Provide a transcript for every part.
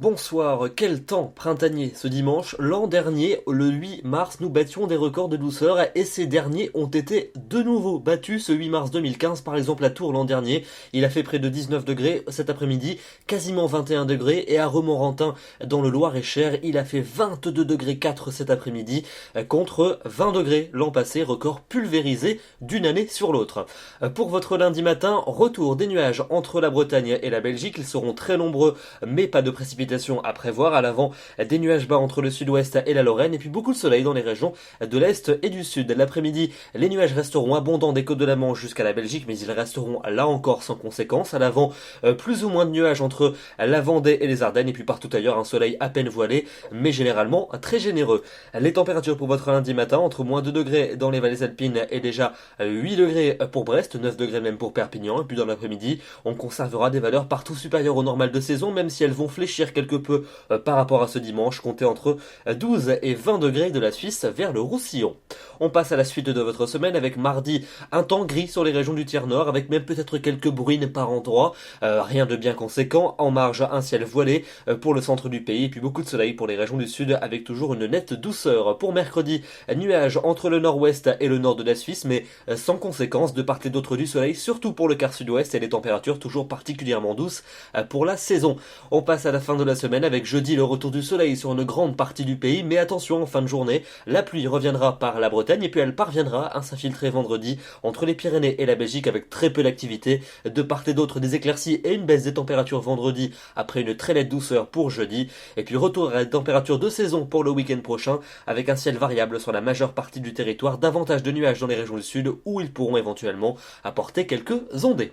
Bonsoir, quel temps printanier ce dimanche. L'an dernier, le 8 mars, nous battions des records de douceur et ces derniers ont été de nouveau battus ce 8 mars 2015. Par exemple, à Tours l'an dernier, il a fait près de 19 degrés cet après-midi, quasiment 21 degrés. Et à Romorantin, dans le Loir-et-Cher, il a fait 22 degrés 4 cet après-midi contre 20 degrés l'an passé, record pulvérisé d'une année sur l'autre. Pour votre lundi matin, retour des nuages entre la Bretagne et la Belgique. Ils seront très nombreux, mais pas de précipitations à prévoir. À l'avant, des nuages bas entre le sud-ouest et la Lorraine, et puis beaucoup de soleil dans les régions de l'est et du sud. L'après-midi, les nuages resteront abondants des côtes de la Manche jusqu'à la Belgique, mais ils resteront là encore sans conséquence. À l'avant, plus ou moins de nuages entre la Vendée et les Ardennes, et puis partout ailleurs, un soleil à peine voilé, mais généralement très généreux. Les températures pour votre lundi matin, entre moins 2 degrés dans les vallées alpines et déjà 8 degrés pour Brest, 9 degrés même pour Perpignan, et puis dans l'après-midi, on conservera des valeurs partout supérieures au normal de saison, même si elles vont fléchir quelque peu par rapport à ce dimanche, comptez entre 12 et 20 degrés de la Suisse vers le Roussillon. On passe à la suite de votre semaine avec mardi un temps gris sur les régions du tiers nord, avec même peut-être quelques bruines par endroits, rien de bien conséquent. En marge, un ciel voilé pour le centre du pays, et puis beaucoup de soleil pour les régions du sud, avec toujours une nette douceur. Pour mercredi, nuages entre le nord-ouest et le nord de la Suisse, mais sans conséquence de part et d'autre du soleil, surtout pour le quart sud-ouest, et les températures toujours particulièrement douces pour la saison. On passe à la fin de la semaine avec jeudi le retour du soleil sur une grande partie du pays, mais attention, en fin de journée, la pluie reviendra par la Bretagne et puis elle parviendra à s'infiltrer vendredi entre les Pyrénées et la Belgique avec très peu d'activité. De part et d'autre, des éclaircies et une baisse des températures vendredi après une très nette douceur pour jeudi, et puis retour à la température de saison pour le week-end prochain avec un ciel variable sur la majeure partie du territoire, davantage de nuages dans les régions du sud où ils pourront éventuellement apporter quelques ondées.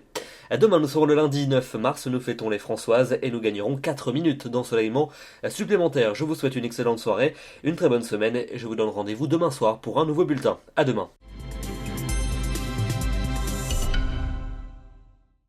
Demain, nous serons le lundi 9 mars, nous fêtons les Françoises et nous gagnerons 4 minutes d'ensoleillement supplémentaire. Je vous souhaite une excellente soirée, une très bonne semaine et je vous donne rendez-vous demain soir pour un nouveau bulletin. À demain.